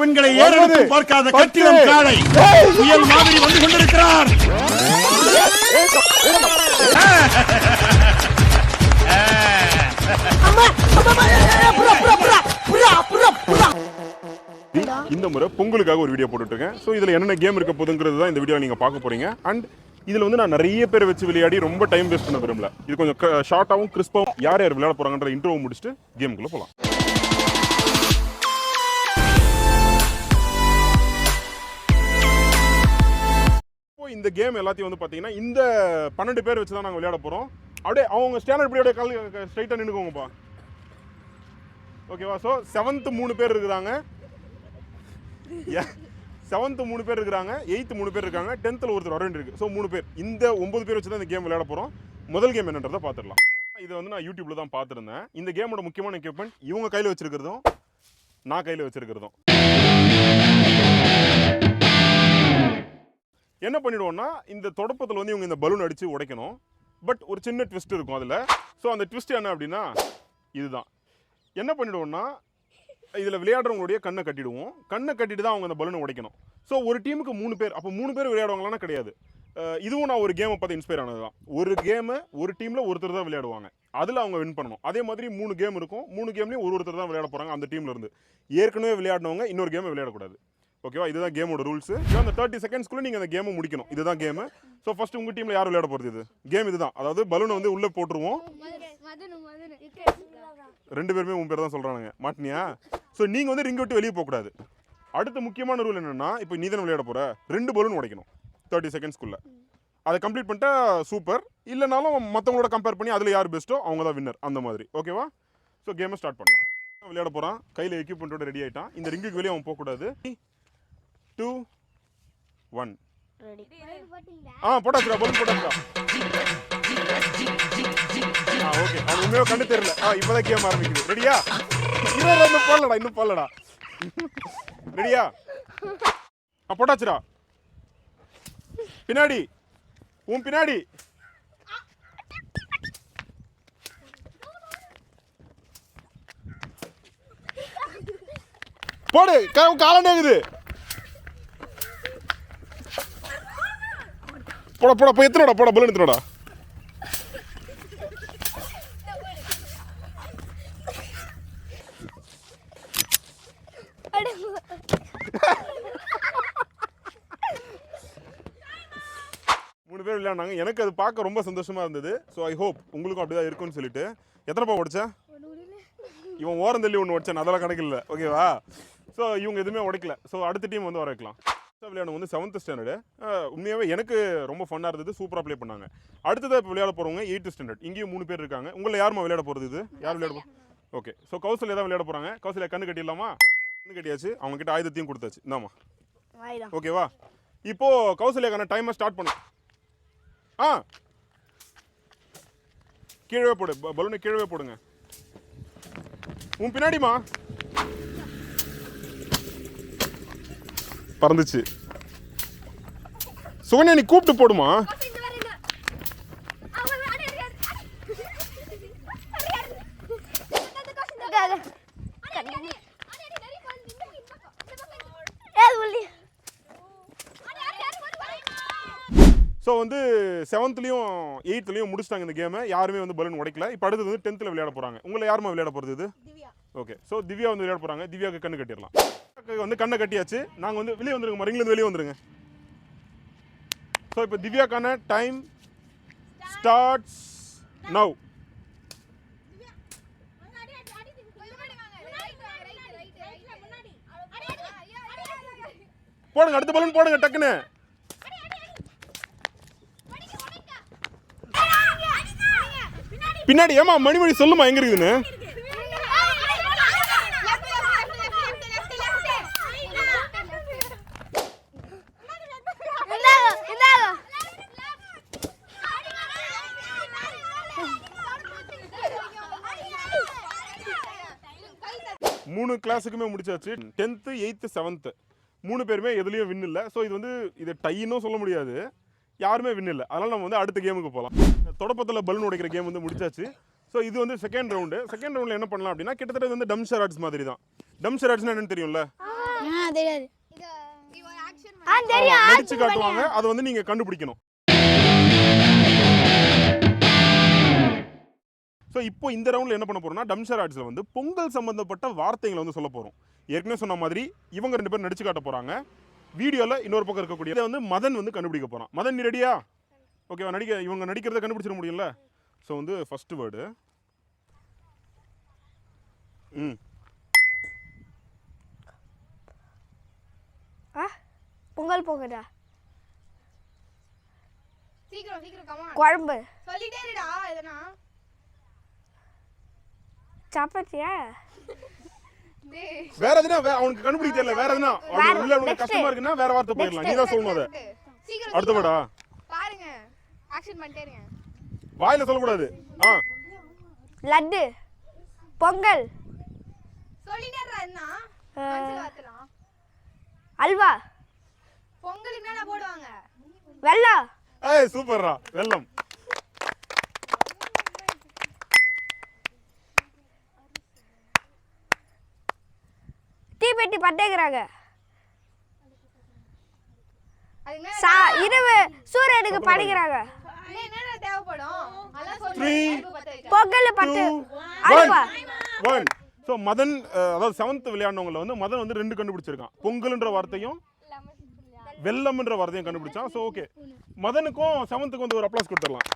பெண்களை ஏறெடுத்து பார்க்காத கட்டிடம் காளை புயல் மாதிரி வந்து கொண்டிருக்கிறார். இந்த முறை பொங்கலுக்காக ஒரு வீடியோ போட்டுட்டு இருக்கேன். ஸோ இதில் என்னென்ன கேம் இருக்க போதுங்கிறது தான் இந்த வீடியோ நீங்கள் பார்க்க போறீங்க. அண்ட் இதில் வந்து நான் நிறைய பேரை வச்சு விளையாடி ரொம்ப டைம் வேஸ்ட் பண்ண விரும்பல. இது கொஞ்சம் ஷார்ட்டாகவும் கிறிஸ்பாகவும் யார் யார் விளையாட போறாங்கன்ற இன்ட்ரோவை முடிச்சுட்டு கேமுக்குள்ள போகலாம். இப்போ இந்த கேம் எல்லாத்தையும் வந்து பார்த்தீங்கன்னா இந்த 12 பேர் வச்சு தான் நாங்கள் விளையாட போகிறோம். அப்படியே அவங்க ஸ்டாண்டர்ட் இப்படி அப்படியே கால் ஸ்ட்ரைட்டாக நின்றுக்கோங்கப்பா. ஓகேவா? ஸோ 7th 3 பேர் இருக்கிறாங்க, 7th 3 பேர் இருக்கிறாங்க, 8th 3 பேர் இருக்காங்க, 10th ஒருத்தர் வர வேண்டியிருக்கு. ஸோ 3 பேர், இந்த 9 பேர் வச்சு தான் இந்த கேம் விளையாட போகிறோம். முதல் கேம் என்னன்றதை பார்த்துடலாம். இதை வந்து நான் யூடியூப்ல தான் பார்த்துருந்தேன். இந்த கேமோட முக்கியமான எக்யூப்மெண்ட் இவங்க கையில் வச்சிருக்கிறதும் நான் கையில் வச்சிருக்கிறதும். என்ன பண்ணிடுவோம்னா, இந்த தொடப்பத்தில் வந்து இவங்க இந்த பலூன் அடித்து உடைக்கணும். பட் ஒரு சின்ன ட்விஸ்ட் இருக்கும் அதில். ஸோ அந்த ட்விஸ்ட் என்ன அப்படின்னா இதுதான். என்ன பண்ணிடுவோம்னா, இதில் விளையாடுறவங்களுடைய கண்ணை கட்டிடுவோம். கண்ணை கட்டிட்டு தான் அவங்க அந்த பலூனை உடைக்கணும். ஸோ ஒரு டீமுக்கு 3 பேர், அப்போ 3 பேர் விளையாடுவாங்களான்னா கிடையாது. இதுவும் நான் ஒரு கேமை பார்த்து இன்ஸ்பயர் ஆனது தான். ஒரு கேமை ஒரு டீமில் ஒருத்தர் தான் விளையாடுவாங்க, அதில் அவங்க வின் பண்ணணும். அதே மாதிரி 3 கேம் இருக்கும், 3 கேம்லேயும் ஒருத்தர் தான் விளையாட போகிறாங்க அந்த டீமில் இருந்து. ஏற்கனவே விளையாடினவங்க இன்னொரு கேமை விளையாடக்கூடாது. ஓகேவா? இதுதான் கேமோட ரூல்ஸ். அந்த 30 செகண்ட்ஸ்க்குள்ளே நீங்கள் அந்த கேமை முடிக்கணும். இதுதான் கேமு. ஸோ ஃபர்ஸ்ட் உங்கள் டீமில் யார் விளையாட போகிறது? இது கேம் இதுதான். அதாவது பலூனை வந்து உள்ளே போட்டுருவோம். 2 பேருமே உன் பேர் தான் சொல்கிறானுங்க, மாட்டினியா? ஸோ நீங்கள் வந்து ரிங் விட்டு வெளியே போகக்கூடாது. அடுத்த முக்கியமான ரூல் என்னென்னா, இப்போ நீ தானே விளையாட போகிற, 2 பலூன் உடைக்கணும் 30 செகண்ட்ஸ்க்குள்ளே. அதை கம்ப்ளீட் பண்ணிட்டா சூப்பர். இல்லைனாலும் மற்றவங்களோட கம்பேர் பண்ணி அதில் யார் பெஸ்ட்டோ அவங்க தான் வின்னர், அந்த மாதிரி. ஓகேவா? ஸோ கேமை ஸ்டார்ட் பண்ணலாம். விளையாட போகிறான், கையில் எக்யூப்மெண்ட்டோட ரெடி ஆகிட்டான். இந்த ரிங்குக்கு வெளியே அவன் போகக்கூடாது. 2 1 போட்டாச்சுடா, பலூன் போட்டாச்சுடா. ஓகே, அவன் உண்மையாக கண்டு தெரியல. இப்போதான் கேம் ஆரம்பிக்குது. ரெடியா? இன்னும் போடலடா. ரெடியா? போட்டாச்சுடா. பின்னாடி, உன் பின்னாடி. போடு, காலண்டேங்குது. போட போய் எத்தனோடா, போட பலூன் எத்தனோடா. மூணு பேர் விளையாடுனாங்க. எனக்கு அது பார்க்க ரொம்ப சந்தோஷமா இருந்தது. ஸோ ஐ ஹோப் உங்களுக்கும் அப்படிதான் இருக்கும்னு சொல்லிட்டு. எத்தனை பா உடைச்சா? இவன் ஓரம் தள்ளி ஒன்று உடைச்சான், அதெல்லாம் கணக்கு இல்லை. ஓகேவா? ஸோ இவங்க எதுவுமே உடைக்கல. ஸோ அடுத்த டீம் வந்து வர வைக்கலாம். விளையாடும் வந்து 7th ஸ்டாண்டர்டு. உண்மையாகவே எனக்கு ரொம்ப ஃபன்னாக இருந்தது, சூப்பராக ப்ளே பண்ணாங்க. அடுத்ததாக இப்போ விளையாட போகிறவங்க 8th ஸ்டாண்டர்ட். இங்கேயும் 3 பேர் இருக்காங்க. உங்களை யாருமா விளையாட போகிறது? இது யார் விளையாட போகிறோம்? ஓகே, ஸோ கௌசல்யா தான் விளையாட போகிறாங்க. கௌசல்யா கண்ணு கட்டிடலாமா? கண்ணு கட்டியாச்சு. அவங்க கிட்ட ஆயுதத்தையும் கொடுத்தாச்சு. இந்தாமா. ஓகேவா? இப்போ கௌசல்யாக்கான டைமை ஸ்டார்ட் பண்ணும். கீழே போடு, பலூனை கீழே போடுங்க. உன் பின்னாடிமா பறந்துச்சு. சுகன்யா, நீ கூப்பிட்டு போடுமா. ஸோ வந்து 7th-லையும் 8th-லையும் முடிச்சிட்டாங்க இந்த கேமை. யாருமே வந்து பலூன் உடைக்கல. இப்போ அடுத்தது வந்து 10th விளையாட போகிறாங்க. உங்களை யாருமா விளையாட போகிறது? இது ஓகே. ஸோ திவ்யா வந்து விளையாட போகிறாங்க. திவ்யாவுக்கு கண்ணு கட்டிடலாம். வந்து கண்ணை கட்டியாச்சு. நாங்கள் வந்து வெளியே வந்துருங்க, ரிங்லேருந்து வெளியே வந்துருங்க. ஸோ இப்போ திவ்யாக்கான டைம் ஸ்டார்ட்ஸ் நவ். போடுங்க, அடுத்த பலூன் போடுங்க டக்குன்னு. பின்னாடி. ஏமா மணிமணி சொல்லுமா எங்க இருக்குதுன்னு. மூணு கிளாஸுக்குமே முடிச்சாச்சு. 10th 8th 7th 3 பேருமே எதுலேயும் வின் இல்லை. ஸோ இது வந்து இது டைன்னும் சொல்ல முடியாது, யாருமே வின் இல்லை. அதனால் நம்ம வந்து அடுத்த கேமுக்கு போகலாம். தொடப்பத்தில் பலூன் உடைக்கிற கேம் வந்து முடிச்சாச்சு. ஸோ இது வந்து செகண்ட் ரவுண்டில் என்ன பண்ணலாம் அப்படின்னா கிட்டத்தட்ட இது வந்து டம் ஷராட்ஸ் மாதிரி தான். டம் ஷராட்ஸ்னா என்னன்னு தெரியும்ல? தெரியாது. நடிச்சு காட்டுவாங்க, அதை வந்து நீங்க கண்டுபிடிக்கணும். ஸோ இப்போ இந்த ரவுண்டில் என்ன பண்ண போறோம்னா டம் ஷராட்ஸில் வந்து பொங்கல் சம்பந்தப்பட்ட வார்த்தைகளை வந்து சொல்ல போறோம். ஏற்கனவே சொன்ன மாதிரி இவங்க 2 பேரும் நடிச்சு காட்ட போறாங்க. வீடியோல இன்னொரு பக்கம் இருக்கக்கூடிய வந்து மதன் வந்து கண்டுபிடிக்க போறான். மதன் நீ ரெடியா? ஓகேவா? இவங்க நடிக்கிறத கண்டுபிடிச்சிட முடியும்ல? ஸோ வந்து ஃபர்ஸ்ட் வேர்டு பொங்கல் பொங்கடா. சீக்கிரம் கமா. குழம்பு. சொல்லிட்டே இருடா எதனா. சப்பாத்தியா? வேற எதுனா அவனுக்கு கண்டுபிடிக்க தெரியல. வேற எதுனா உள்ள உனக்கு கஷ்டமா இருக்குன்னா வேற வார்த்தை போயிடலாம். நீ தான் சொல்லணும் அத. சீக்கிரம் அடுத்த வேர்டா பாருங்க. ஆக்ஷன் பண்ணிட்டே இருங்க. வாயில சொல்ல கூடாது. லட்டு. பொங்கல். சொல்லிட்டே இருடா என்ன? மனசுல வாத்தலாம். அல்வா. பொங்கலுக்கு என்ன போடுவாங்க? வெல்லம். ஏய் சூப்பர்ரா. வெல்லம். தீப்பெட்டி பட்டேங்கறாங்க. இரவு சூரியனுக்கு படைக்கறாங்க. என்னடா தேவைப்படும்? அதான் சொல்றேன். 3 பொங்கல் பட்டு அல்வா. 1 சோ மதன் அதாவது 7th விளையாடுனவங்கள வந்து மதன் வந்து 2 கண்டுபிடிச்சிருக்கான். பொங்கல்ன்ற வார்த்தையும் வெல்லம்ன்ற வார்த்தையும் கண்டுபிடிச்சான். So okay. மதனுக்கும் 7th வந்து ஒரு அப்ளாஸ் கொடுத்துடலாம்.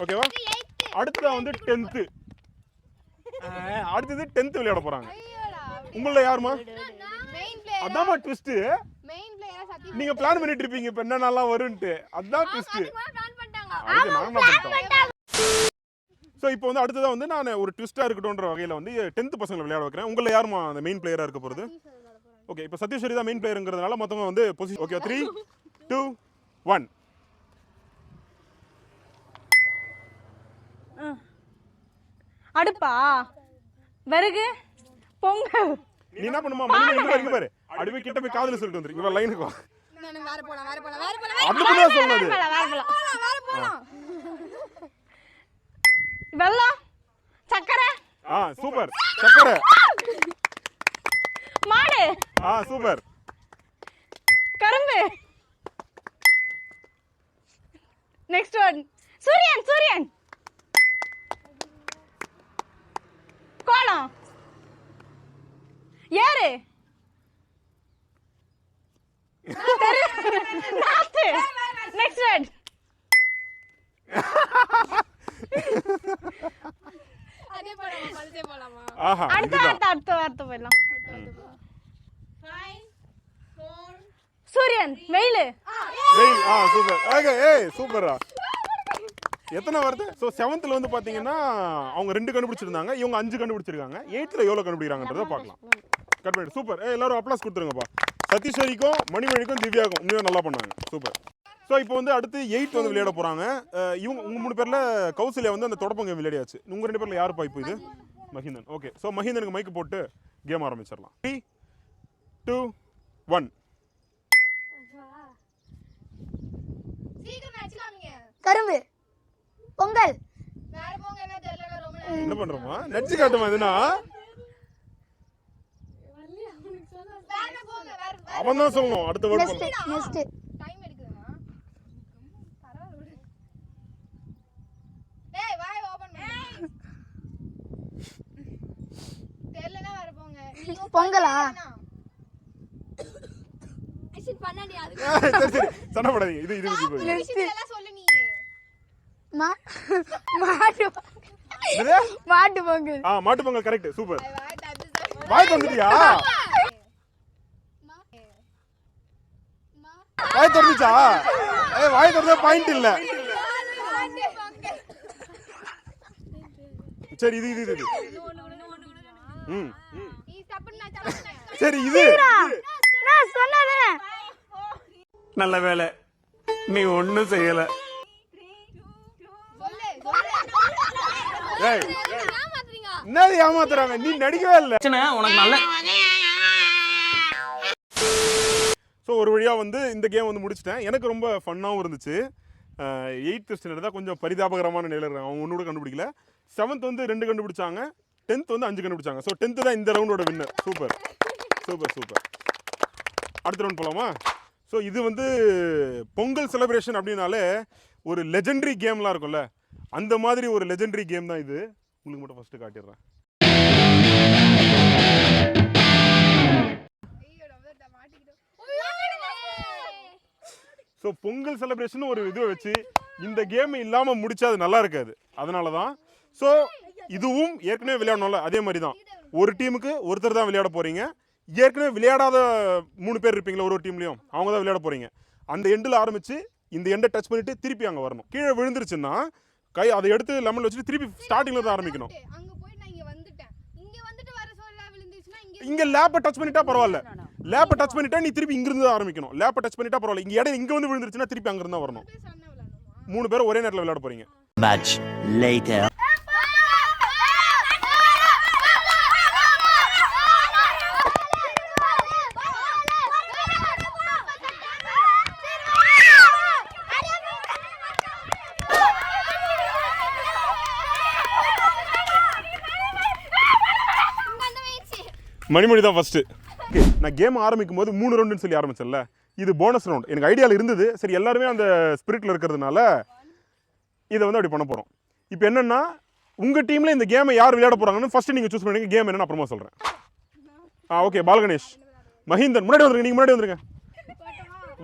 ஓகேவா? அடுத்து வந்து 10th. அடுத்து 10th விளையாட போறாங்க. உங்கள யாருமா? Main player. அதான்மா ட்விஸ்ட். Main player Sathi. நீங்க பிளான் பண்ணிட்டு இருப்பீங்க இப்ப என்ன நல்லா வரும்னு. அதான் ட்விஸ்ட். பிளான் பண்ணிட்டாங்க. அதுக்கு நாங்க பண்ணிட்டோம். சோ இப்போ வந்து அடுத்ததா வந்து நான் ஒரு ட்விஸ்டா இருக்கட்டும்ன்ற வகையில வந்து 10th பசங்களை விளையாட வைக்கிறேன். உங்கள யாருமா அந்த மெயின் பிளேயரா இருக்க போறது? ஓகே இப்போ சதீஸ்வரி தான் மெயின் பிளேயர்ங்கிறதுனால மொத்தமா வந்து பொசிஷன். ஓகே 3 2 1 அடுப்பா விறகு பொங்கல். நீ என்ன பண்ணுமா மணி வரைக்கும் பாரு. அடுவே கிட்ட போய் காதுல சொல்லிட்டு வந்துரு. இவ லைனுக்கு வா. நான் வேற போலாம். அதுக்குள்ள சொன்னது. வேற போலாம். வெல்லம். சக்கரை. சூப்பர். சக்கரை. மாடு. சூப்பர். கரும்பு. Next one. சூரியன். கோலம். ஏறு. நாத்து. Next one. அதே போலாமா? பல்சே போலாமா? அடுத்த போயிடலாம். சூரியன். வெயில். சூப்பர். ஓகே ஏய் சூப்பரா. எத்தனை வருது? ஸோ 7th வந்து பார்த்தீங்கன்னா அவங்க 2 கண்டுபிடிச்சிருந்தாங்க. இவங்க 5 கண்டுபிடிச்சிருக்காங்க. 8th எவ்வளோ கண்டுபிடிக்கிறாங்கன்றத பார்க்கலாம். கட் பண்ணி சூப்பர். எல்லாரும் அப்ளாஸ் கொடுத்துருங்கப்பா. சதீஸ்வரிக்கும் மணிமணிக்கும் திவ்யாக்கும் இன்னும் நல்லா பண்ணாங்க. சூப்பர். ஸோ இப்போ வந்து அடுத்து 8 வந்து விளையாட போகிறாங்க. உங்கள் 3 பேரில் கௌசல்யா வந்து அந்த தொடப்பங்க விளையாடியாச்சு. உங்கள் 2 பேரில் யாருப்பா இப்போ இது? மஹிந்தன். ஓகே ஸோ மஹிந்தனுக்கு மைக்கு போட்டு கேம் ஆரம்பிச்சிடலாம். 3 2 1 சீக்கிரம் அடிச்சுலாமீங்க. கரும்பு. பொங்கல். வேற போங்க என்ன தெரியல ரொம்ப. என்ன பண்றோமா? நடிச்சு காட்டுமா இதுனா? வேற போங்க வேற. அவன் தான் சொல்லணும். அடுத்த வேர்ட் பண்ணு. நெக்ஸ்ட். டைம் எடுக்குதுனா? பரவாயில்லை. ஏய் வாய் ஓபன் பண்ணு. தெரியலனா வேற போங்க. பொங்கலா? ஐசிட் பண்ணாடி அது. சரி சண்டை போடாதீங்க. இது இதெல்லாம் சொல்லு நீ. மாட்டு பொங்கல். மாட்டு பொங்கல் கரெக்ட். சூப்பர். வாய் டாபிஸ். வாய் தந்துட்டியா? வாய் தந்துச்சா? வாய் தந்தா பாயிண்ட் இல்ல. சரி இது சரி இது நான் சொன்னதே. நல்ல வேலை நீ ஒண்ணும் செய்யல. என்ன ஏமாத்துறாங்க? நீ நடிக்கவே இல்லை. உனக்கு நல்ல. ஸோ ஒரு வழியாக வந்து இந்த கேம் வந்து முடிச்சிட்டேன். எனக்கு ரொம்ப ஃபன்னாகவும் இருந்துச்சு. 8th ஸ்டாண்டர்ட் தான் கொஞ்சம் பரிதாபகரமான நிலையில் இருக்காங்க. அவங்க ஒன்று கூட கண்டுபிடிக்கல. 7th வந்து 2 கண்டுபிடிச்சாங்க, 10th வந்து 5 கண்டுபிடிச்சாங்க. ஸோ 10th தான் இந்த ரவுண்டோட வின்னர். Super super super. அடுத்த ரவுண்ட் போகலாமா? ஸோ இது வந்து பொங்கல் செலிப்ரேஷன் அப்படின்னாலே ஒரு லெஜெண்டரி கேம்லாம் இருக்கும்ல, அந்த மாதிரி ஒரு லெஜெண்டரி கேம் தான் இது. உங்களுக்கு மட்டும் ஃபஸ்ட்டு காட்டிடுறேன். ஸோ பொங்கல் செலிப்ரேஷன் ஒரு இதுவை வச்சு இந்த கேம் இல்லாமல் முடிச்சா அது நல்லா இருக்காது. அதனால தான். ஸோ இதுவும் ஏற்கனவே விளையாடணும்ல, அதே மாதிரி தான். ஒரு டீமுக்கு ஒருத்தர் தான் விளையாட போகிறீங்க. ஏற்கனவே விளையாடாத 3 பேர் இருப்பீங்களா ஒரு டீம்லையும், அவங்க தான் விளையாட போகிறீங்க. அந்த எண்டில் ஆரம்பித்து இந்த எண்டை டச் பண்ணிவிட்டு திருப்பி அங்கே வரணும். கீழே விழுந்துருச்சுன்னா அதை எடுத்து லெமனில் வச்சுட்டு திருப்பி ஸ்டார்டிங்கில் தான் ஆரம்பிக்கணும். அங்க போய் நான் இங்க வந்துட்டேன். இங்க வந்துட்டு வர சொல்ல விழுந்துச்சுனா இங்க லேப்பை டச் பண்ணிட்டா பரவாயில்ல. லேப்பை டச் பண்ணிட்டா நீ திருப்பி இங்கிருந்து தான் ஆரம்பிக்கணும். லேப்பை டச் பண்ணிட்டா பரவாயில்ல. இங்க இடம் இங்க வந்து விழுந்துருச்சுன்னா திருப்பி அங்கிருந்து தான் வரணும். 3 பேர் ஒரே நேரத்தில் விளையாட போறீங்க. Much later. மணிமணி தான் ஃபர்ஸ்ட். ஓகே, நான் கேம் ஆரம்பிக்கும் போது 3 ரவுண்டுன்னு சொல்லி ஆரம்பிச்சேன்ல, இது போனஸ் ரவுண்ட். எனக்கு ஐடியாவில் இருந்தது, சரி எல்லாருமே அந்த ஸ்பிரிட்டில் இருக்கிறதுனால இதை வந்து அப்படி பண்ண போகிறோம். இப்போ என்னென்னா உங்கள் டீமில் இந்த கேமை யார் விளையாட போகிறாங்கன்னு ஃபஸ்ட்டு நீங்கள் சூஸ் பண்ணுங்க. கேம் என்னன்னு அப்புறமா சொல்கிறேன். ஓகே, பாலகணேஷ், மஹிந்தன் முன்னாடி வந்துருங்க. நீங்கள் முன்னாடி வந்துருங்க.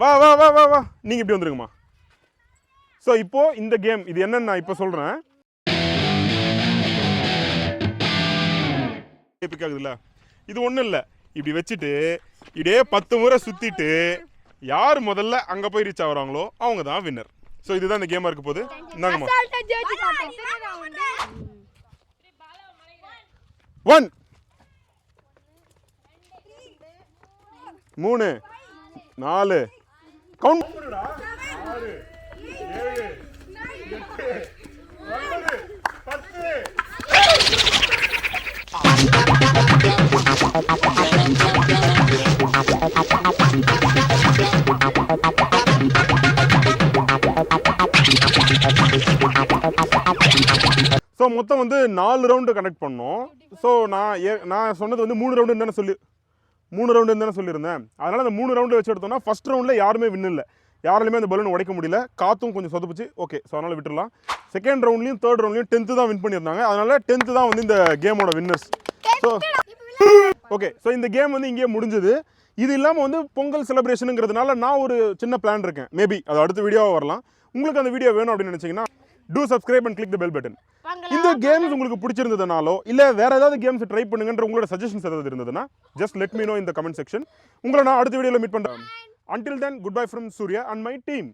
வா வா வா வா வா நீங்கள் இப்படி வந்துருங்கம்மா. ஸோ இப்போது இந்த கேம் இது என்னன்னு நான் இப்போ சொல்கிறேன். எபிக் ஆகுதுல்ல, இது ஒன்றும் இல்லை. இப்படி வச்சுட்டு இப்படியே 10 முறை சுற்றிட்டு யார் முதல்ல அங்கே போய் ரீச் ஆகுறாங்களோ அவங்க தான் வின்னர். ஸோ இதுதான் இந்த கேமாக இருக்க போகுது. இந்தாங்கம்மா. 1 3 4 கவுண்ட். 6 7 8 9 10. ஸோ மொத்தம் வந்து 4 ரவுண்டு கனெக்ட் பண்ணோம். ஸோ நான் சொன்னது வந்து 3 ரவுண்டு தானே சொல்லியிருந்தேன். அதனால் அந்த 3 ரவுண்டு வச்சு எடுத்தோம்னா ஃபர்ஸ்ட் ரவுண்டில் யாருமே வின் இல்லை. யாராலுமே அந்த பலூன் உடைக்க முடியல. காற்றும் கொஞ்சம் சொதப்புச்சு. ஓகே, ஸோ அதனால் விட்டுடலாம். செகண்ட் ரவுண்ட்லையும் தேர்ட் ரவுண்ட்லையும் 10th தான் வின் பண்ணியிருந்தாங்க. அதனால் 10th தான் வந்து இந்த கேமோட வின்னர்ஸ். ஸோ ஓகே, ஸோ இந்த கேம் வந்து இங்கேயே முடிஞ்சது. இது இல்லாமல் வந்து பொங்கல் செலிப்ரேஷனுங்கிறதுனால நான் ஒரு சின்ன பிளான் இருக்கேன். மேபி அது அடுத்த வீடியோவாக வரலாம். உங்களுக்கு அந்த வீடியோ வேணும் அப்படின்னு நினச்சிங்கன்னா two subscribe and click the bell button. இந்த கேம்ஸ் உங்களுக்கு பிடிச்சிருந்ததுனாலோ இல்லை வேற ஏதாவது கேம்ஸ் ட்ரை பண்ணுங்கன்ற உங்களோட சஜஷன்ஸ் ஏதாவது இருந்ததுன்னா just let me know in the comment section. உங்களை நான் அடுத்த வீடியோவில் மீட் பண்ணுறேன். Until then, goodbye from Surya and my team.